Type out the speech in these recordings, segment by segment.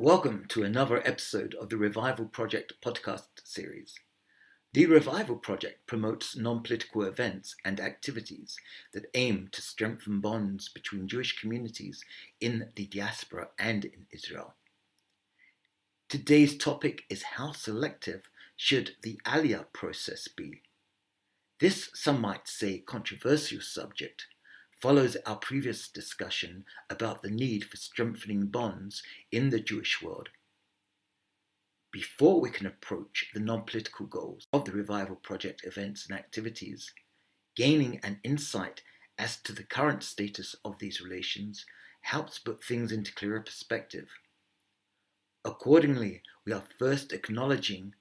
Welcome to another episode of the Revival Project podcast series. The Revival Project promotes non-political events and activities that aim to strengthen bonds between Jewish communities in the diaspora and in Israel. Today's topic is how selective should the Aliyah process be? This, some might say, controversial subject follows our previous discussion about the need for strengthening bonds in the Jewish world. Before we can approach the non-political goals of the Revival Project events and activities, gaining an insight as to the current status of these relations helps put things into clearer perspective. Accordingly, we are first acknowledging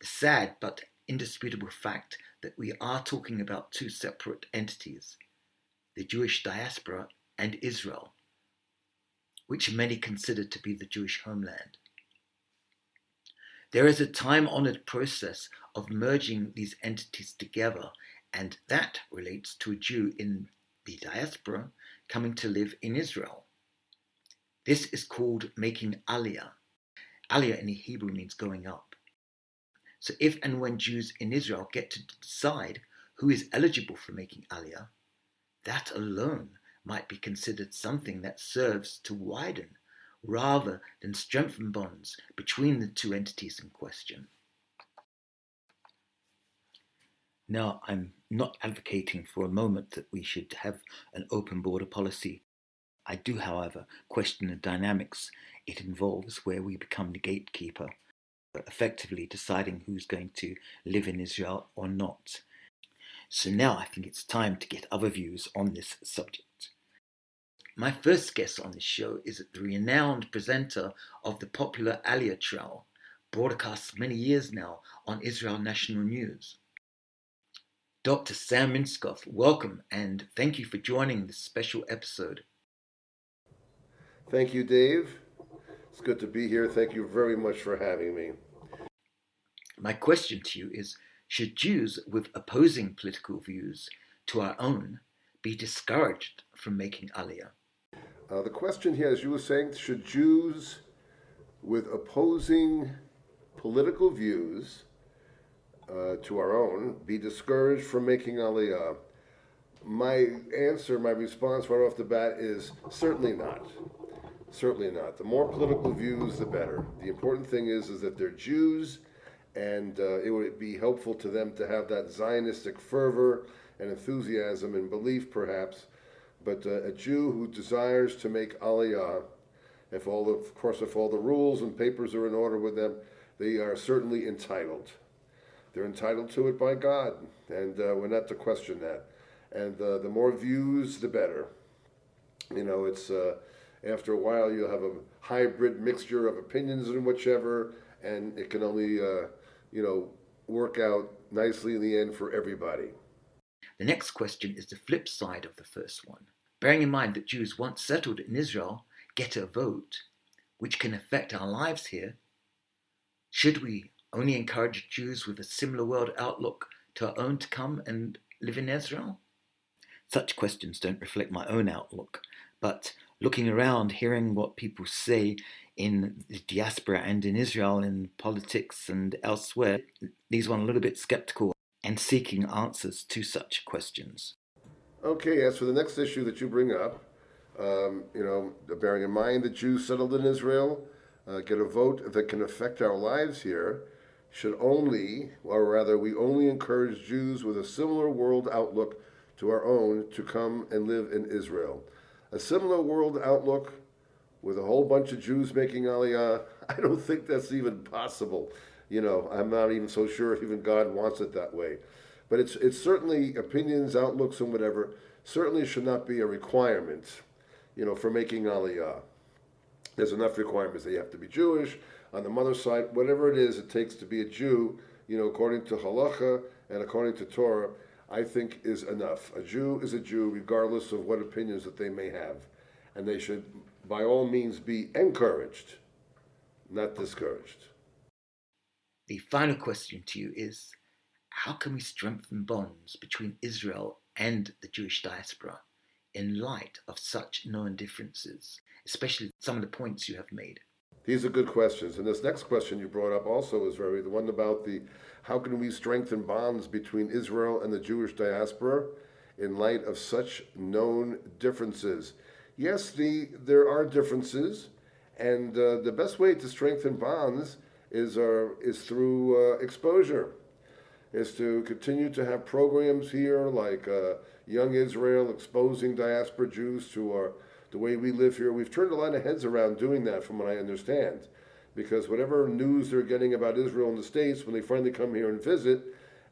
the sad but indisputable fact that we are talking about two separate entities, the Jewish diaspora and Israel, which many consider to be the Jewish homeland. There is a time-honored process of merging these entities together, and that relates to a Jew in the diaspora coming to live in Israel. This is called making Aliyah. Aliyah in Hebrew means going up. So if and when Jews in Israel get to decide who is eligible for making Aliyah, that alone might be considered something that serves to widen rather than strengthen bonds between the two entities in question. Now, I'm not advocating for a moment that we should have an open border policy. I do, however, question the dynamics it involves where we become the gatekeeper, effectively deciding who's going to live in Israel or not. So now I think it's time to get other views on this subject. My first guest on this show is the renowned presenter of the popular Aliyah Trail, broadcast many years now on Israel National News. Dr. Sam Minskoff, welcome and thank you for joining this special episode. Thank you, Dave. It's good to be here. Thank you very much for having me. My question to you is, should Jews with opposing political views to our own be discouraged from making Aliyah? The question here, as you were saying, should Jews with opposing political views to our own be discouraged from making Aliyah? My answer, my response right off the bat is certainly not. Certainly not. The more political views, the better. The important thing is that they're Jews, and it would be helpful to them to have that Zionistic fervor and enthusiasm and belief, perhaps. But a Jew who desires to make Aliyah, if all the rules and papers are in order with them, they are certainly entitled. They're entitled to it by God, and we're not to question that. And the more views, the better. You know, it's after a while you'll have a hybrid mixture of opinions and whichever, and it can only work out nicely in the end for everybody. The next question is the flip side of the first one. Bearing in mind that Jews once settled in Israel get a vote, which can affect our lives here, should we only encourage Jews with a similar world outlook to our own to come and live in Israel? Such questions don't reflect my own outlook, but looking around, hearing what people say in the diaspora and in Israel, in politics and elsewhere, leaves one a little bit skeptical and seeking answers to such questions. Okay, as for the next issue that you bring up, bearing in mind that Jews settled in Israel get a vote that can affect our lives here, we only encourage Jews with a similar world outlook to our own to come and live in Israel. A similar world outlook with a whole bunch of Jews making Aliyah, I don't think that's even possible. I'm not even so sure if even God wants it that way. But it's certainly opinions, outlooks, and whatever, certainly should not be a requirement, for making Aliyah. There's enough requirements that you have to be Jewish, on the mother's side, whatever it is it takes to be a Jew, according to halacha and according to Torah, I think is enough. A Jew is a Jew regardless of what opinions that they may have. And they should, by all means, be encouraged, not discouraged. The final question to you is, how can we strengthen bonds between Israel and the Jewish diaspora in light of such known differences, especially some of the points you have made? These are good questions. And this next question you brought up also is the one about the how can we strengthen bonds between Israel and the Jewish diaspora in light of such known differences? Yes, there are differences, and the best way to strengthen bonds is through exposure, is to continue to have programs here like Young Israel, exposing diaspora Jews to the way we live here. We've turned a lot of heads around doing that, from what I understand, because whatever news they're getting about Israel in the States, when they finally come here and visit,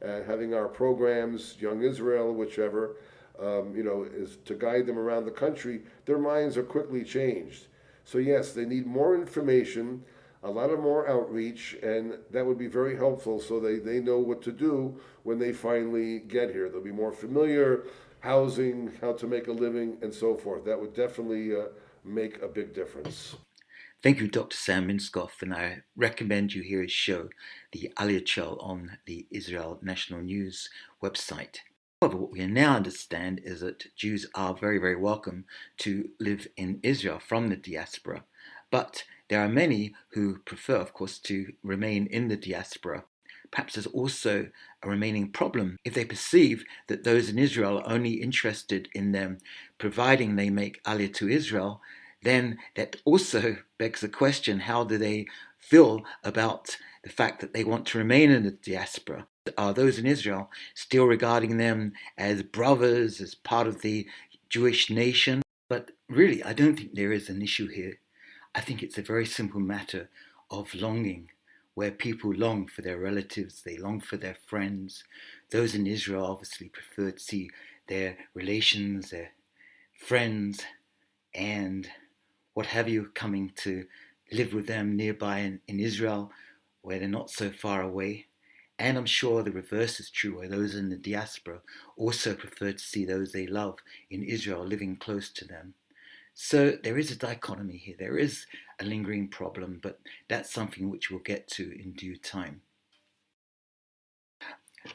having our programs, Young Israel, whichever, is to guide them around the country, their minds are quickly changed. So yes, they need more information, a lot of more outreach, and that would be very helpful so they know what to do when they finally get here. They'll be more familiar, housing, how to make a living, and so forth. That would definitely make a big difference. Thank you, Dr. Sam Minskoff, and I recommend you hear his show, the Aliyah Trail, on the Israel National News website. However, what we now understand is that Jews are very, very welcome to live in Israel from the diaspora, but there are many who prefer, of course, to remain in the diaspora. Perhaps there's also a remaining problem if they perceive that those in Israel are only interested in them providing they make Aliyah to Israel. Then that also begs the question, how do they feel about the fact that they want to remain in the diaspora? Are those in Israel still regarding them as brothers, as part of the Jewish nation? But really, I don't think there is an issue here. I think it's a very simple matter of longing, where people long for their relatives, they long for their friends. Those in Israel obviously prefer to see their relations, their friends, and what have you, coming to live with them nearby in Israel, where they're not so far away. And I'm sure the reverse is true, where those in the diaspora also prefer to see those they love in Israel living close to them. So there is a dichotomy here. There is a lingering problem, but that's something which we'll get to in due time.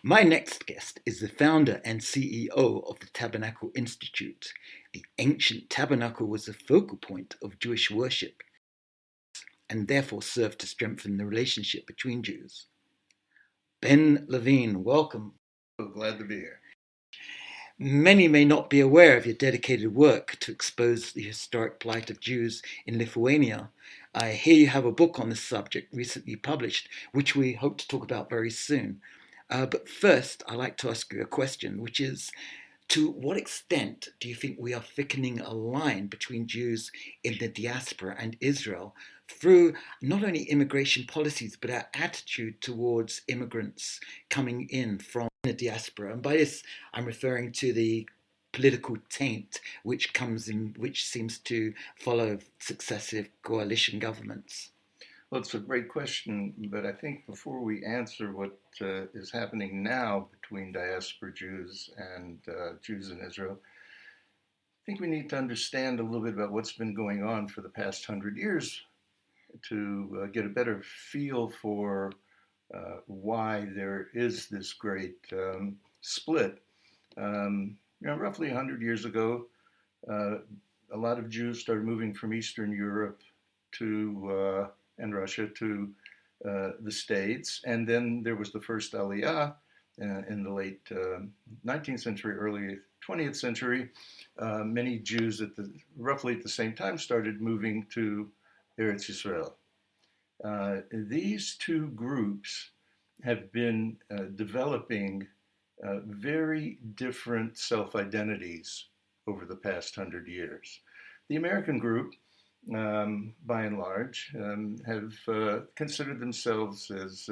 My next guest is the founder and CEO of the Tabernacle Institute. The ancient tabernacle was the focal point of Jewish worship and therefore served to strengthen the relationship between Jews. Ben Levine, welcome. So glad to be here. Many may not be aware of your dedicated work to expose the historic plight of Jews in Lithuania. I hear you have a book on this subject recently published, which we hope to talk about very soon. But first, I'd like to ask you a question, which is, to what extent do you think we are thickening a line between Jews in the diaspora and Israel through not only immigration policies, but our attitude towards immigrants coming in from the diaspora? And by this, I'm referring to the political taint which seems to follow successive coalition governments. Well, it's a great question, but I think before we answer what is happening now between diaspora Jews and Jews in Israel, I think we need to understand a little bit about what's been going on for the past 100 years to get a better feel for why there is this great split. Roughly 100 years ago, a lot of Jews started moving from Eastern Europe and Russia to the States. And then there was the first Aliyah in the late 19th century, early 20th century. Many Jews roughly at the same time started moving to Eretz Yisrael. These two groups have been developing very different self-identities over the past 100 years. The American group, by and large, have considered themselves as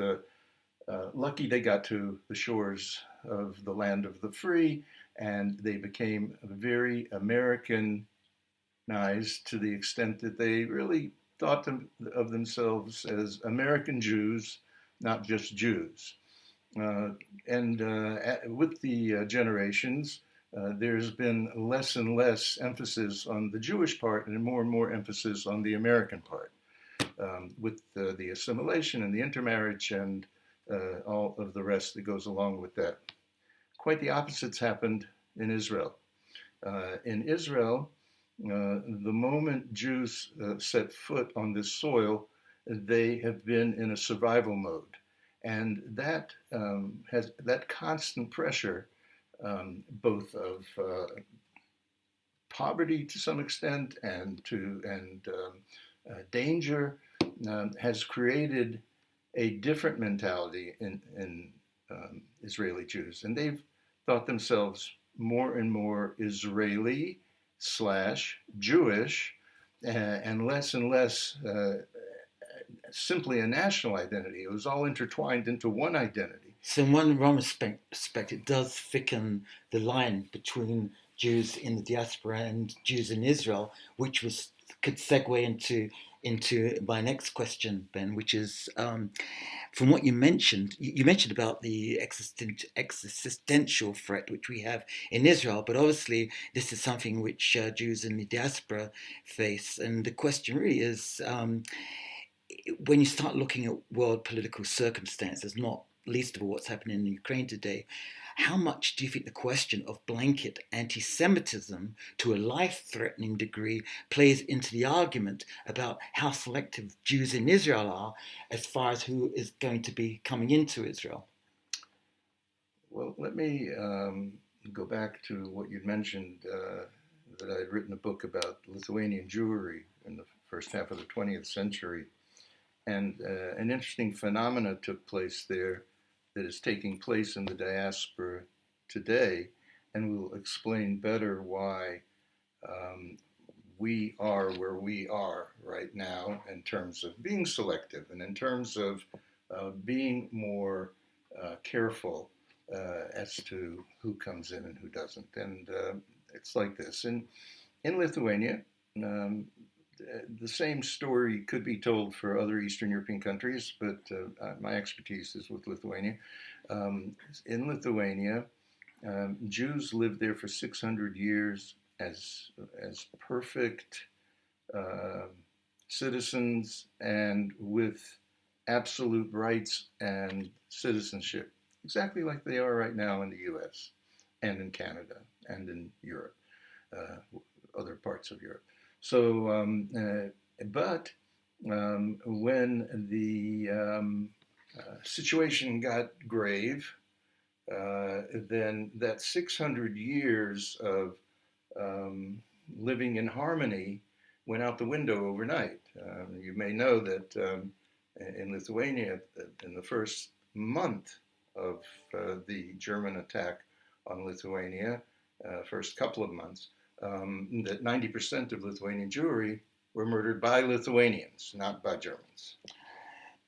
lucky they got to the shores of the land of the free, and they became very Americanized to the extent that they really thought of themselves as American Jews, not just Jews. And with the generations, there's been less and less emphasis on the Jewish part and more emphasis on the American part, with the assimilation and the intermarriage and all of the rest that goes along with that. Quite the opposite's happened in Israel. In Israel, the moment Jews set foot on this soil, they have been in a survival mode. And that has that constant pressure, both of poverty to some extent and danger, has created a different mentality in Israeli Jews, and they've thought themselves more and more Israeli slash Jewish, and less simply a national identity. It was all intertwined into one identity. So in one respect, it does thicken the line between Jews in the diaspora and Jews in Israel, which could segue into my next question, Ben, which is from what you mentioned. You mentioned about the existential threat which we have in Israel, but obviously this is something which Jews in the diaspora face, and the question really is. When you start looking at world political circumstances, not least of all what's happening in Ukraine today, how much do you think the question of blanket anti-Semitism to a life-threatening degree plays into the argument about how selective Jews in Israel are as far as who is going to be coming into Israel? Well, let me go back to what you'd mentioned, that I'd written a book about Lithuanian Jewry in the first half of the 20th century. And an interesting phenomena took place there that is taking place in the diaspora today, and we'll explain better why we are where we are right now in terms of being selective and in terms of being more careful as to who comes in and who doesn't. And it's like this. In Lithuania, the same story could be told for other Eastern European countries, but my expertise is with Lithuania. In Lithuania, Jews lived there for 600 years as perfect citizens and with absolute rights and citizenship, exactly like they are right now in the U.S. and in Canada and in Europe, other parts of Europe. So, but when the situation got grave, then that 600 years of living in harmony went out the window overnight. You may know that in Lithuania, in the first month of the German attack on Lithuania, first couple of months, that 90% of Lithuanian Jewry were murdered by Lithuanians, not by Germans.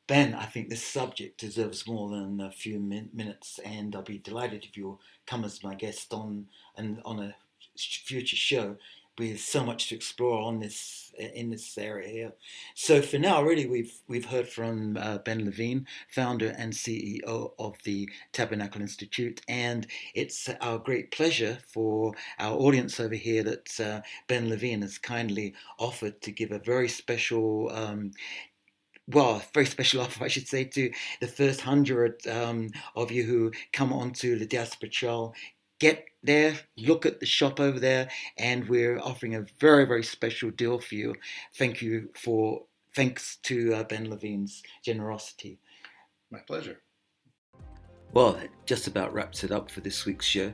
Ben, I think this subject deserves more than a few minutes, and I'll be delighted if you'll come as my guest on a future show. With so much to explore on this in this area here. So for now, really, we've heard from Ben Levine, founder and CEO of the Tabernacle Institute, and it's our great pleasure for our audience over here that Ben Levine has kindly offered to give a very special. Very special offer, I should say, to the first 100 of you who come onto the Diaspora Trail. Get there, look at the shop over there, and we're offering a very, very special deal for you. Thanks to Ben Levine's generosity. My pleasure. Well, that just about wraps it up for this week's show.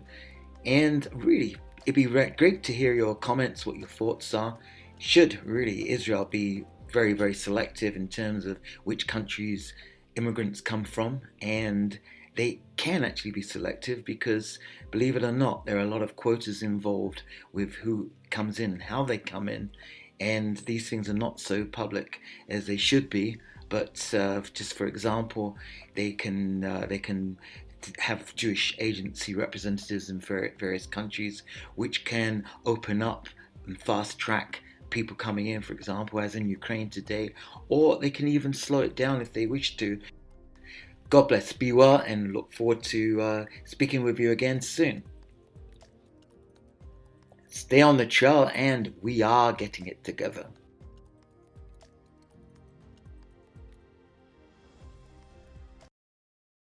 And really, it'd be great to hear your comments, what your thoughts are. Should really Israel be very, very selective in terms of which countries immigrants come from? And they can actually be selective because, believe it or not, there are a lot of quotas involved with who comes in and how they come in, and these things are not so public as they should be. But just for example, they can have Jewish agency representatives in various countries, which can open up and fast track people coming in, for example, as in Ukraine today, or they can even slow it down if they wish to. God bless, be well, and look forward to speaking with you again soon. Stay on the trail, and we are getting it together.